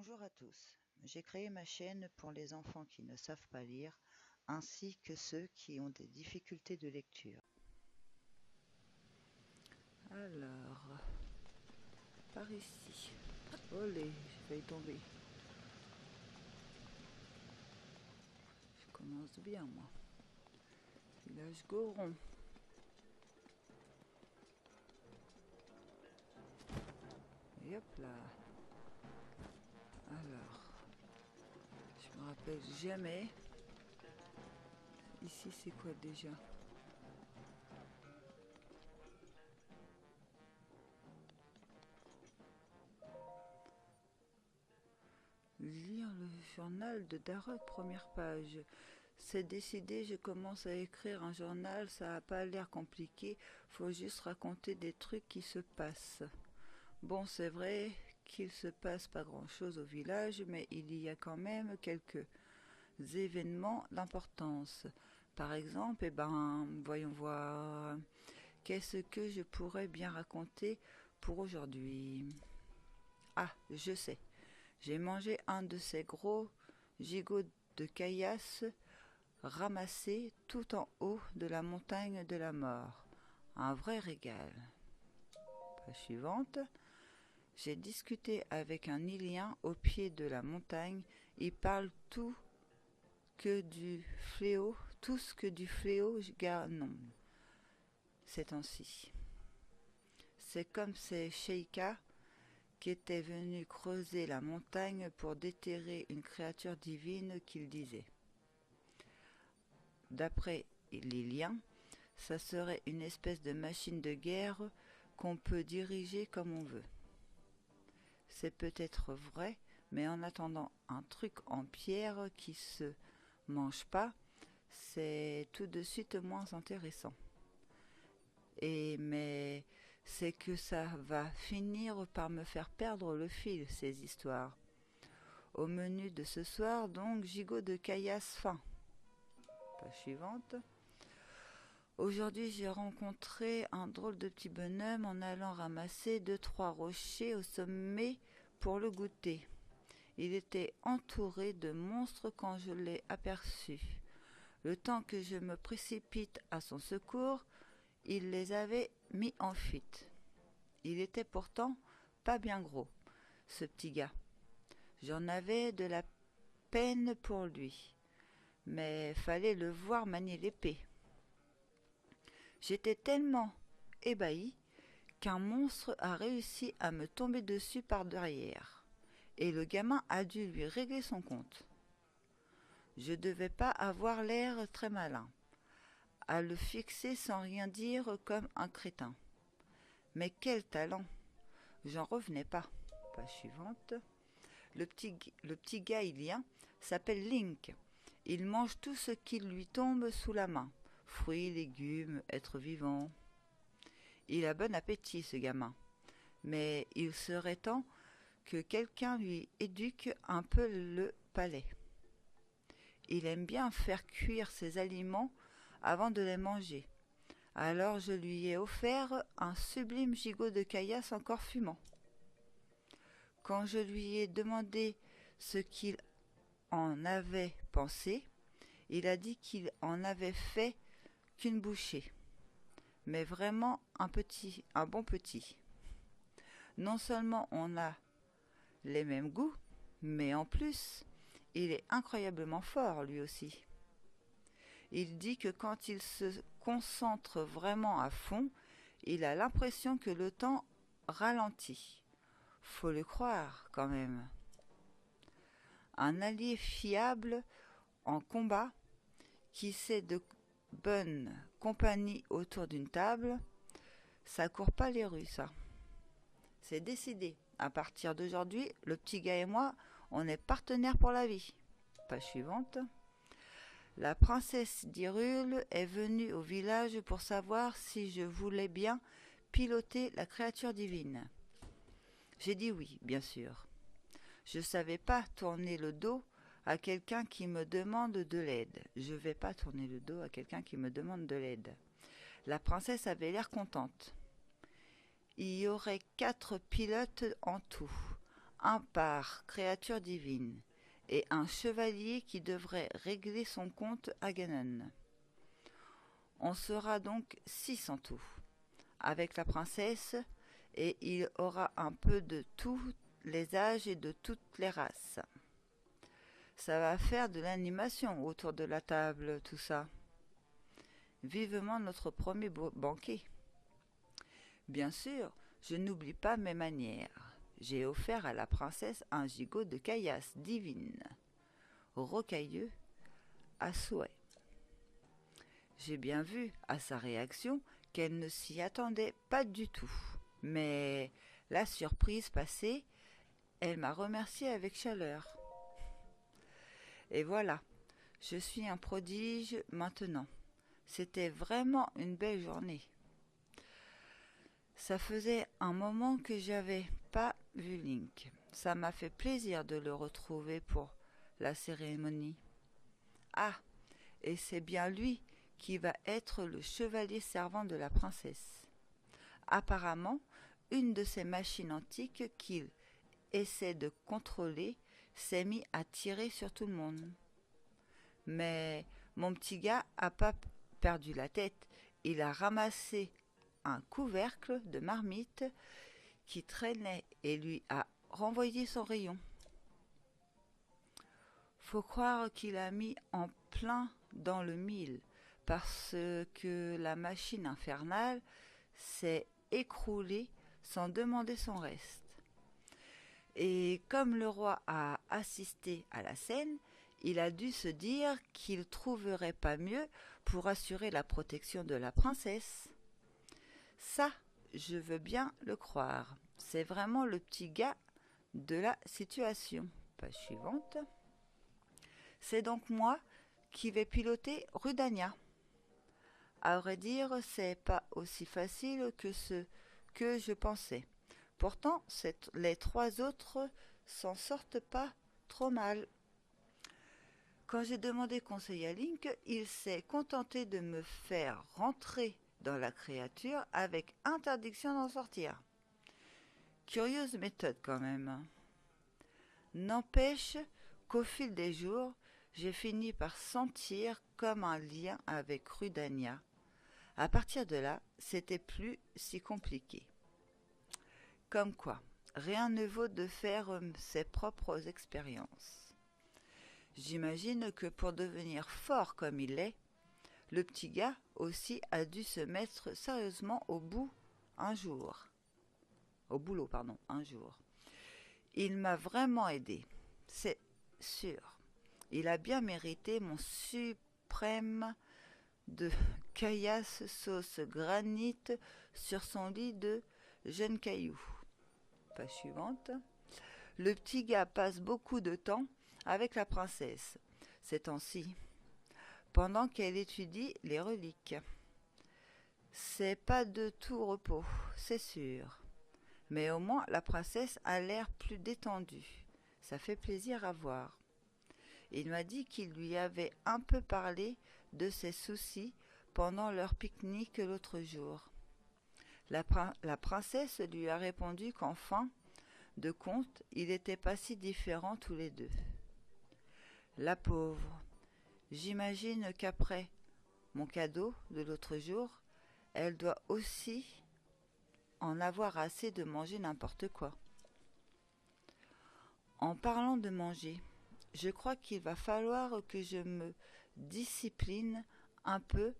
Bonjour à tous, j'ai créé ma chaîne pour les enfants qui ne savent pas lire, ainsi que ceux qui ont des difficultés de lecture. Alors, par ici. Olé, j'ai failli tomber. Je commence bien, moi. Village Goron. Et hop là. Alors, je me rappelle jamais. Ici, c'est quoi déjà? Lire le journal de Darok, première page. C'est décidé, je commence à écrire un journal, ça n'a pas l'air compliqué, faut juste raconter des trucs qui se passent. Bon, c'est vrai qu'il se passe pas grand-chose au village, mais il y a quand même quelques événements d'importance. Par exemple, voyons voir, qu'est-ce que je pourrais bien raconter pour aujourd'hui? Ah, je sais. J'ai mangé un de ces gros gigots de caillasse ramassés tout en haut de la montagne de la mort. Un vrai régal. Page suivante. J'ai discuté avec un Ilien au pied de la montagne. Il parle tout ce que du fléau non, ces temps-ci. C'est comme ces sheikas qui étaient venus creuser la montagne pour déterrer une créature divine qu'il disait. D'après l'Ilien, ça serait une espèce de machine de guerre qu'on peut diriger comme on veut. C'est peut-être vrai, mais en attendant un truc en pierre qui se mange pas, c'est tout de suite moins intéressant. Mais c'est que ça va finir par me faire perdre le fil, ces histoires. Au menu de ce soir, donc, gigot de caillasse fin. Page suivante. Aujourd'hui, j'ai rencontré un drôle de petit bonhomme en allant ramasser 2-3 rochers au sommet pour le goûter. Il était entouré de monstres quand je l'ai aperçu. Le temps que je me précipite à son secours, il les avait mis en fuite. Il était pourtant pas bien gros, ce petit gars. J'en avais de la peine pour lui, mais fallait le voir manier l'épée. J'étais tellement ébahi qu'un monstre a réussi à me tomber dessus par derrière, et le gamin a dû lui régler son compte. Je devais pas avoir l'air très malin, à le fixer sans rien dire comme un crétin. Mais quel talent! J'en revenais pas. Page suivante. Le petit gars ilien s'appelle Link. Il mange tout ce qui lui tombe sous la main. Fruits, légumes, êtres vivants. Il a bon appétit, ce gamin. Mais il serait temps que quelqu'un lui éduque un peu le palais. Il aime bien faire cuire ses aliments avant de les manger. Alors je lui ai offert un sublime gigot de caillasse encore fumant. Quand je lui ai demandé ce qu'il en avait pensé, il a dit qu'il en avait fait qu'une bouchée. Mais vraiment un bon petit. Non seulement on a les mêmes goûts, mais en plus, il est incroyablement fort lui aussi. Il dit que quand il se concentre vraiment à fond, il a l'impression que le temps ralentit. Faut le croire quand même. Un allié fiable en combat qui sait de bonne compagnie autour d'une table, ça court pas les rues, ça. C'est décidé. À partir d'aujourd'hui, le petit gars et moi, on est partenaires pour la vie. Page suivante. La princesse d'Hyrule est venue au village pour savoir si je voulais bien piloter la créature divine. J'ai dit oui, bien sûr. Je ne savais pas tourner le dos à quelqu'un qui me demande de l'aide. Je ne vais pas tourner le dos à quelqu'un qui me demande de l'aide. La princesse avait l'air contente. Il y aurait 4 pilotes en tout. un par créature divine, et un chevalier qui devrait régler son compte à Ganon. On sera donc 6 en tout, avec la princesse, et il aura un peu de tous les âges et de toutes les races. Ça va faire de l'animation autour de la table, tout ça. Vivement notre premier banquet. Bien sûr, je n'oublie pas mes manières. J'ai offert à la princesse un gigot de caillasse divine, rocailleux à souhait. J'ai bien vu à sa réaction qu'elle ne s'y attendait pas du tout. Mais la surprise passée, elle m'a remercié avec chaleur. Et voilà, je suis un prodige maintenant. C'était vraiment une belle journée. Ça faisait un moment que j'avais pas vu Link. Ça m'a fait plaisir de le retrouver pour la cérémonie. Ah, et c'est bien lui qui va être le chevalier servant de la princesse. Apparemment, une de ces machines antiques qu'il essaie de contrôler s'est mis à tirer sur tout le monde. Mais mon petit gars a pas perdu la tête. Il a ramassé un couvercle de marmite qui traînait et lui a renvoyé son rayon. Faut croire qu'il a mis en plein dans le mille parce que la machine infernale s'est écroulée sans demander son reste. Et comme le roi a assisté à la scène, il a dû se dire qu'il trouverait pas mieux pour assurer la protection de la princesse. Ça, je veux bien le croire. C'est vraiment le petit gars de la situation. Page suivante. C'est donc moi qui vais piloter Rudania. À vrai dire, c'est pas aussi facile que ce que je pensais. Pourtant, les 3 autres s'en sortent pas trop mal. Quand j'ai demandé conseil à Link, il s'est contenté de me faire rentrer dans la créature avec interdiction d'en sortir. Curieuse méthode quand même. N'empêche qu'au fil des jours, j'ai fini par sentir comme un lien avec Rudania. À partir de là, c'était plus si compliqué. Comme quoi, rien ne vaut de faire ses propres expériences. J'imagine que pour devenir fort comme il est, le petit gars aussi a dû se mettre sérieusement au boulot un jour. Il m'a vraiment aidé, c'est sûr. Il a bien mérité mon suprême de caillasse sauce granit sur son lit de jeunes cailloux. Page suivante. Le petit gars passe beaucoup de temps avec la princesse ces temps-ci, pendant qu'elle étudie les reliques. C'est pas de tout repos, c'est sûr. Mais au moins la princesse a l'air plus détendue. Ça fait plaisir à voir. Il m'a dit qu'il lui avait un peu parlé de ses soucis pendant leur pique-nique l'autre jour. La princesse lui a répondu qu'en fin de compte, ils n'étaient pas si différents tous les deux. La pauvre. J'imagine qu'après mon cadeau de l'autre jour, elle doit aussi en avoir assez de manger n'importe quoi. En parlant de manger, je crois qu'il va falloir que je me discipline un peu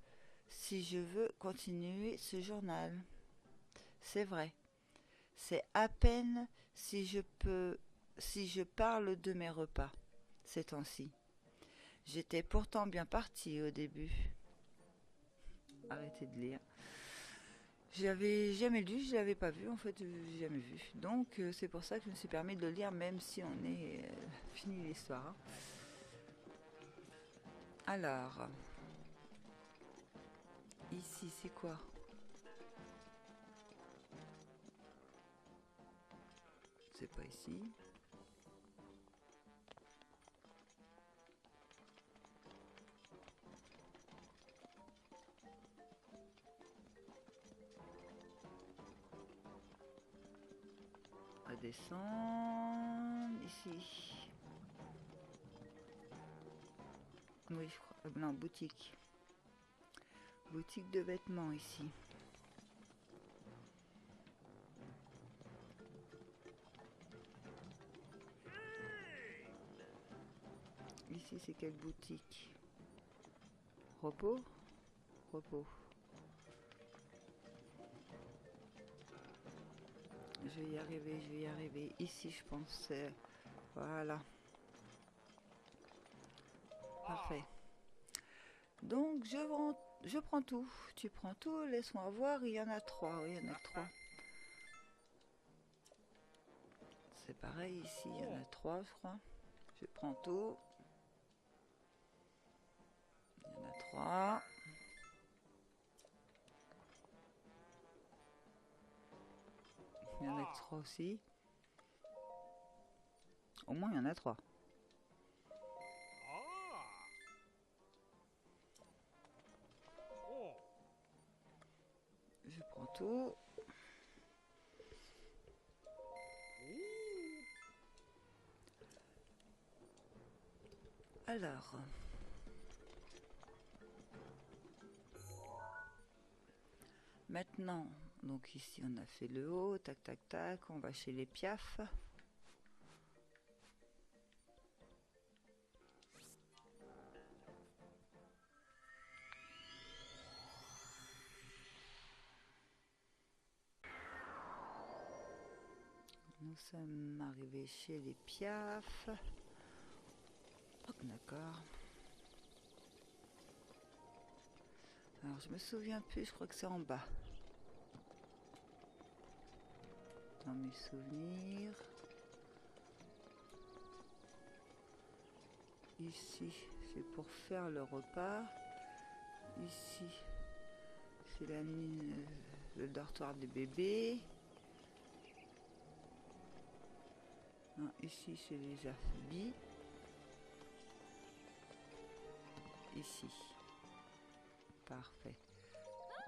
si je veux continuer ce journal. C'est vrai, c'est à peine si je parle de mes repas ces temps-ci. J'étais pourtant bien partie au début. Arrêtez de lire. J'avais jamais lu, je l'avais pas vu en fait, j'ai jamais vu. Donc c'est pour ça que je me suis permis de le lire même si on est fini l'histoire. Hein. Alors, ici c'est quoi? C'est pas ici. On descend. ici. Oui, je crois. Non, boutique. Boutique de vêtements ici. Ici, c'est quelle boutique? Repos? Repos. Je vais y arriver, je vais y arriver. Ici, je pense. Voilà. Parfait. Donc, je prends tout. Tu prends tout, laisse-moi voir. Il y en a 3. Oui, il y en a 3. C'est pareil ici, il y en a 3, je crois. Je prends tout. Il y en a 3. Il y en a que 3 aussi. Au moins, il y en a 3. Je prends tout. Alors. Maintenant, donc ici on a fait le haut, tac tac tac, on va chez les Piaf. Nous sommes arrivés chez les Piaf. Oh, d'accord. Alors je me souviens plus, je crois que c'est en bas. Dans mes souvenirs. Ici, c'est pour faire le repas. Ici, c'est le dortoir des bébés. Non, ici, c'est les habits. Ici. Parfait.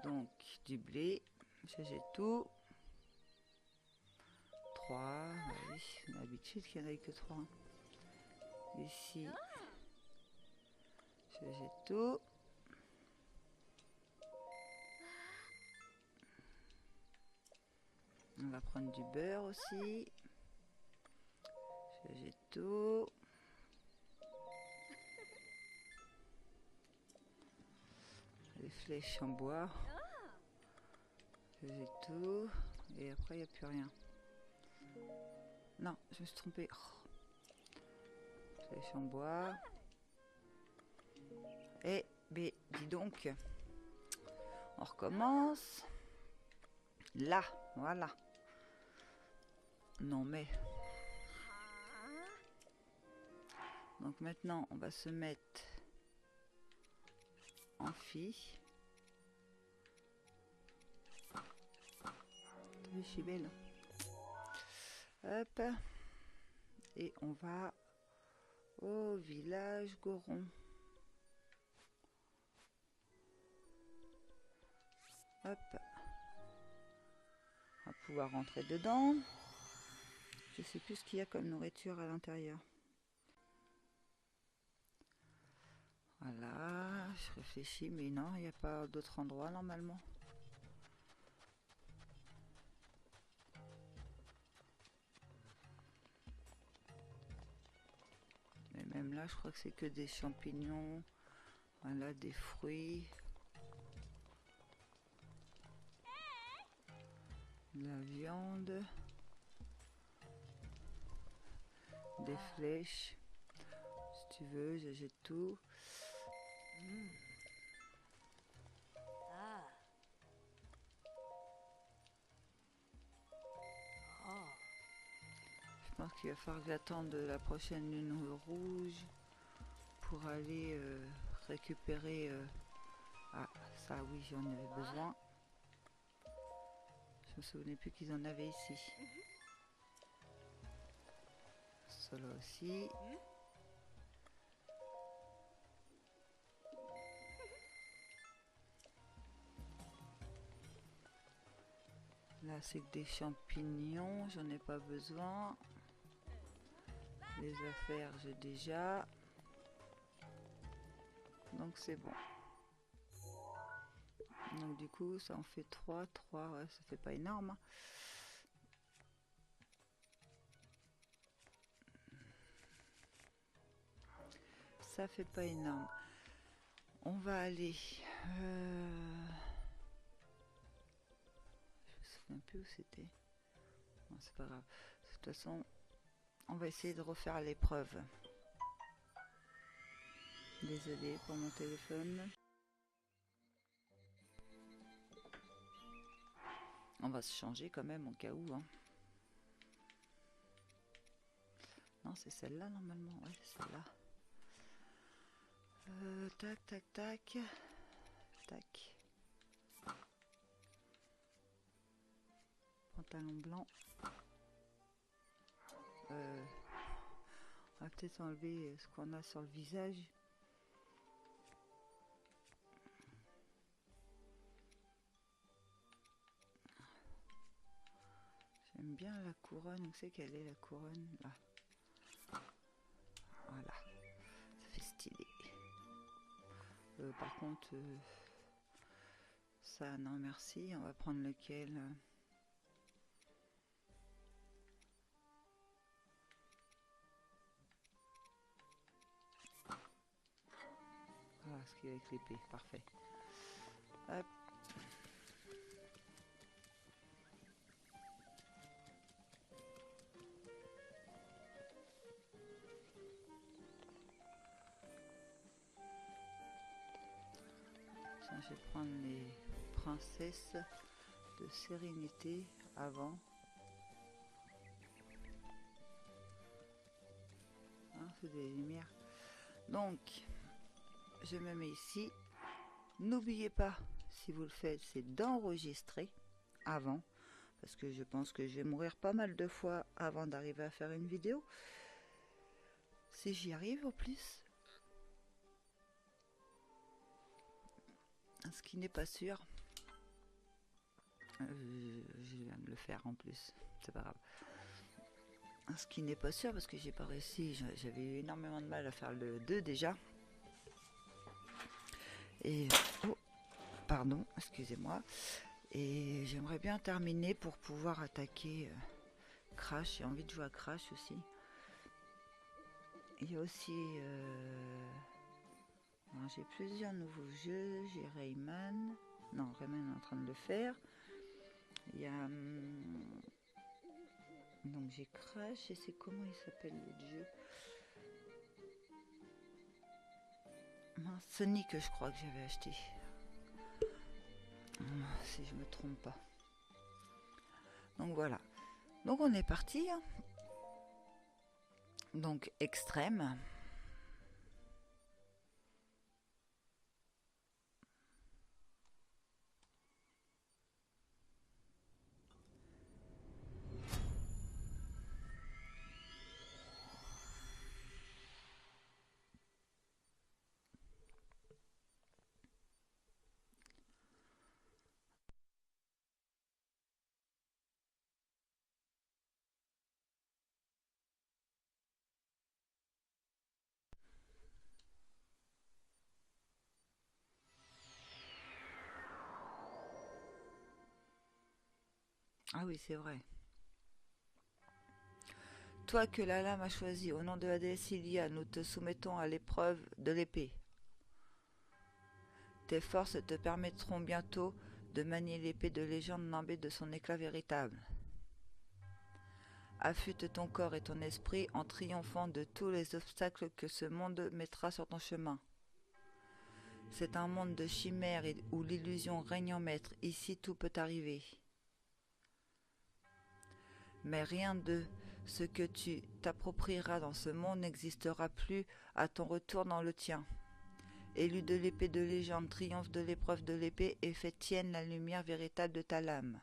Donc, du blé. J'ai tout. 3. Oui, on a l'habitude qu'il n'y en ait que 3. Ici, j'ai tout. On va prendre du beurre aussi. J'ai tout. Les flèches en bois. J'ai tout. Et après, il n'y a plus rien. Non, je me suis trompée. Oh. Flèches en bois. Eh, mais dis donc. On recommence. Là, voilà. Non mais. Donc maintenant, on va se mettre en fille. Je suis belle. Hop. Et on va au village Goron. Hop. On va pouvoir rentrer dedans. Je sais plus ce qu'il y a comme nourriture à l'intérieur. Voilà, je réfléchis, mais non, il n'y a pas d'autre endroit normalement. Mais même là, je crois que c'est que des champignons. Voilà, des fruits. De la viande. Des flèches. Si tu veux, j'ai tout. Je pense qu'il va falloir que j'attende la prochaine lune rouge pour aller récupérer... Ah, ça oui, j'en avais besoin. Je me souvenais plus qu'ils en avaient ici. Cela aussi. Là, c'est que des champignons, j'en ai pas besoin. Les affaires, j'ai déjà. Donc c'est bon. Donc du coup, ça en fait 3, ouais, ça fait pas énorme. Ça fait pas énorme. On va aller... Je me souviens plus où c'était. Bon, c'est pas grave. De toute façon, on va essayer de refaire l'épreuve. Désolée pour mon téléphone. On va se changer quand même au cas où. Hein. Non, c'est celle-là normalement. Ouais, c'est celle-là. Tac, tac, tac. Tac. Pantalon blanc. On va peut-être enlever ce qu'on a sur le visage. J'aime bien la couronne. Où c'est qu'elle est la couronne? Là. Voilà. Ça fait stylé. Par contre, ça, non merci. On va prendre lequel? Voilà, ce qui est avec l'épée. Parfait. Hop. Tiens, je vais prendre les princesses de sérénité avant. Hein, c'est des lumières. Donc, je me mets ici. N'oubliez pas, si vous le faites, c'est d'enregistrer avant. Parce que je pense que je vais mourir pas mal de fois avant d'arriver à faire une vidéo. Si j'y arrive en plus. Ce qui n'est pas sûr. Je viens de le faire en plus. C'est pas grave. Ce qui n'est pas sûr parce que j'ai pas réussi. J'avais eu énormément de mal à faire le 2 déjà. Et... Oh, pardon, excusez-moi. Et j'aimerais bien terminer pour pouvoir attaquer Crash. J'ai envie de jouer à Crash aussi. Il y a aussi... j'ai plusieurs nouveaux jeux. J'ai Rayman. Non, Rayman est en train de le faire. Il y a... donc j'ai Crash et c'est comment il s'appelle le jeu? Sonic, je crois que j'avais acheté. Si je me trompe pas. Donc voilà. Donc on est parti. Donc extrême. Ah oui, c'est vrai. Toi que la lame a choisi, au nom de la déesse Ilia, nous te soumettons à l'épreuve de l'épée. Tes forces te permettront bientôt de manier l'épée de légende nimbée de son éclat véritable. Affûte ton corps et ton esprit en triomphant de tous les obstacles que ce monde mettra sur ton chemin. C'est un monde de chimères où l'illusion règne en maître. Ici, tout peut arriver. Mais rien de ce que tu t'approprieras dans ce monde n'existera plus à ton retour dans le tien. Élu de l'épée de légende, triomphe de l'épreuve de l'épée et fais tienne la lumière véritable de ta lame.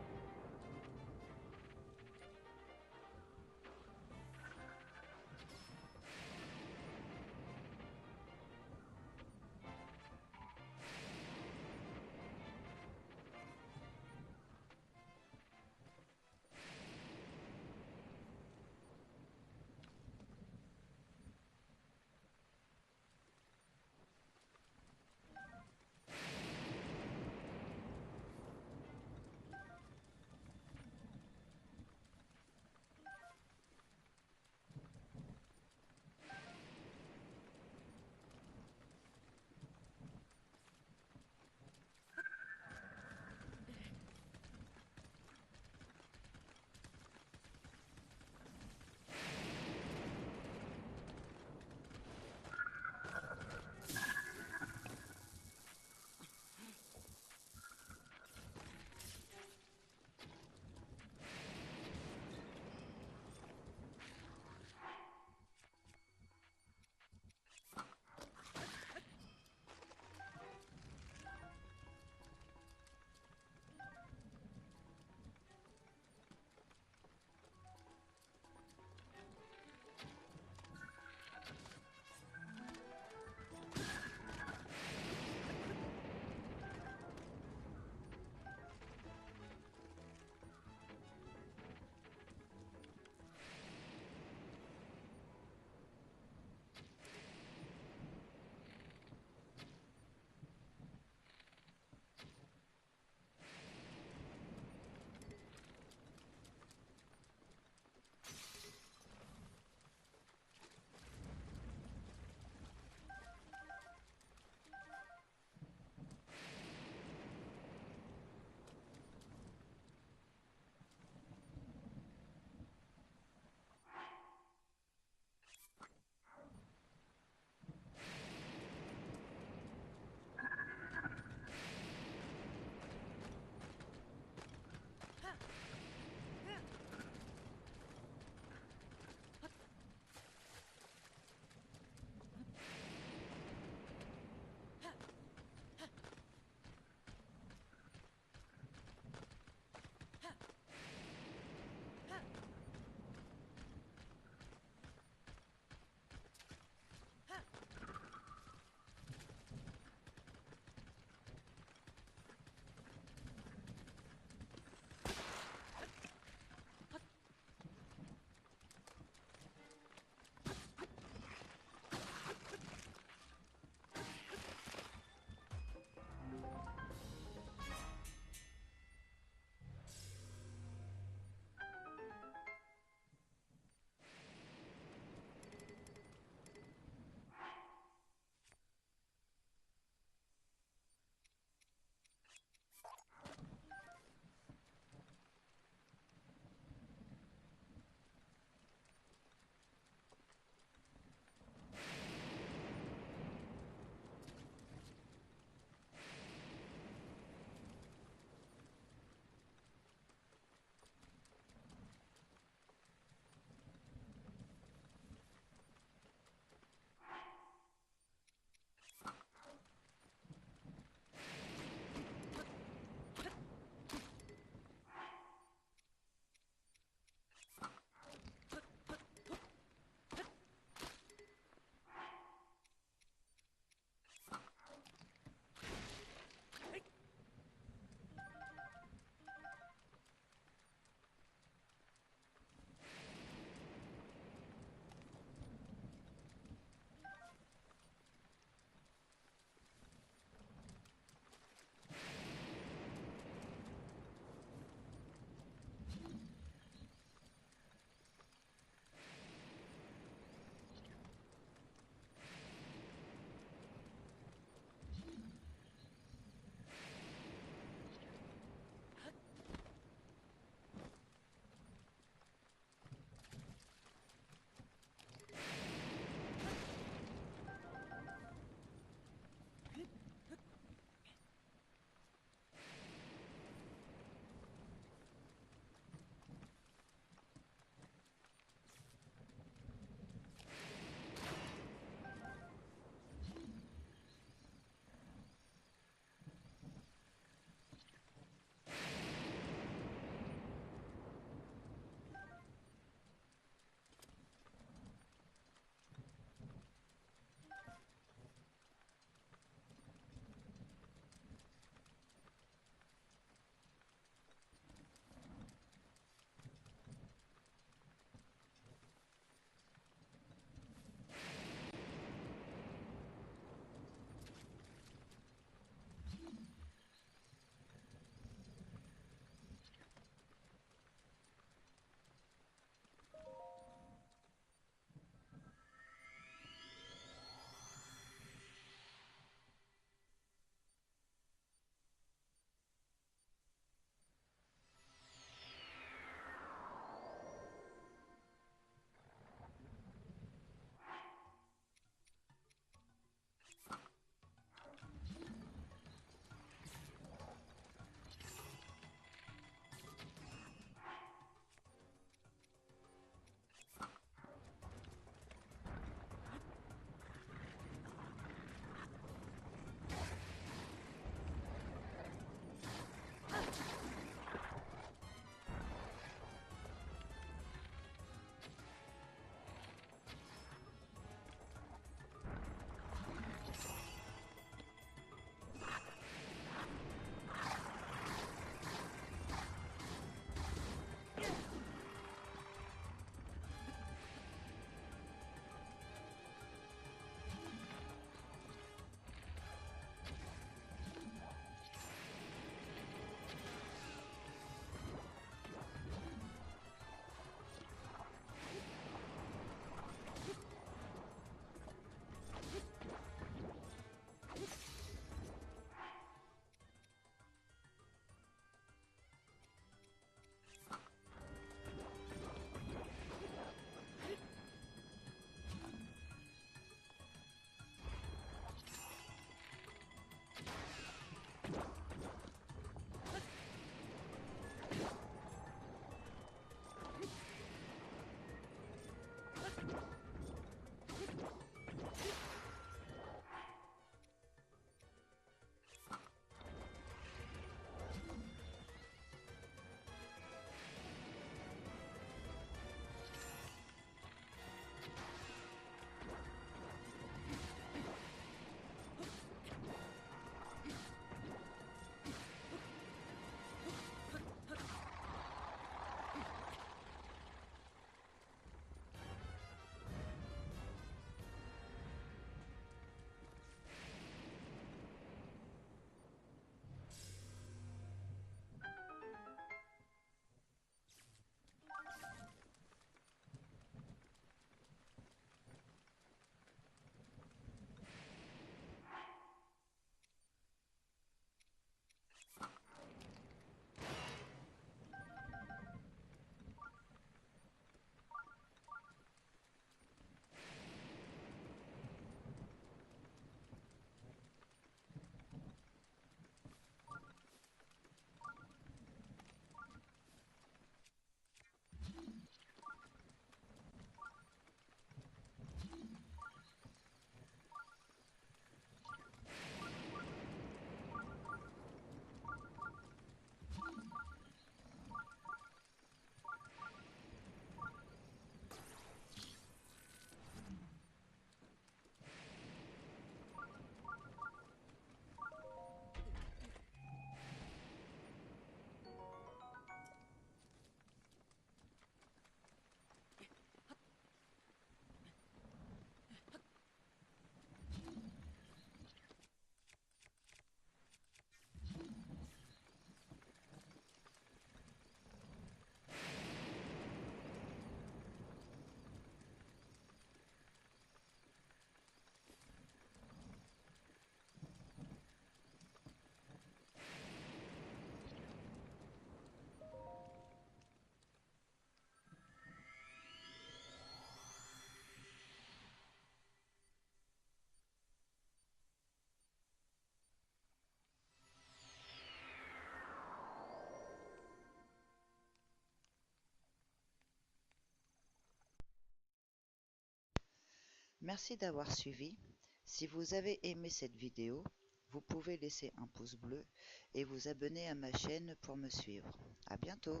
Merci d'avoir suivi. Si vous avez aimé cette vidéo, vous pouvez laisser un pouce bleu et vous abonner à ma chaîne pour me suivre. À bientôt!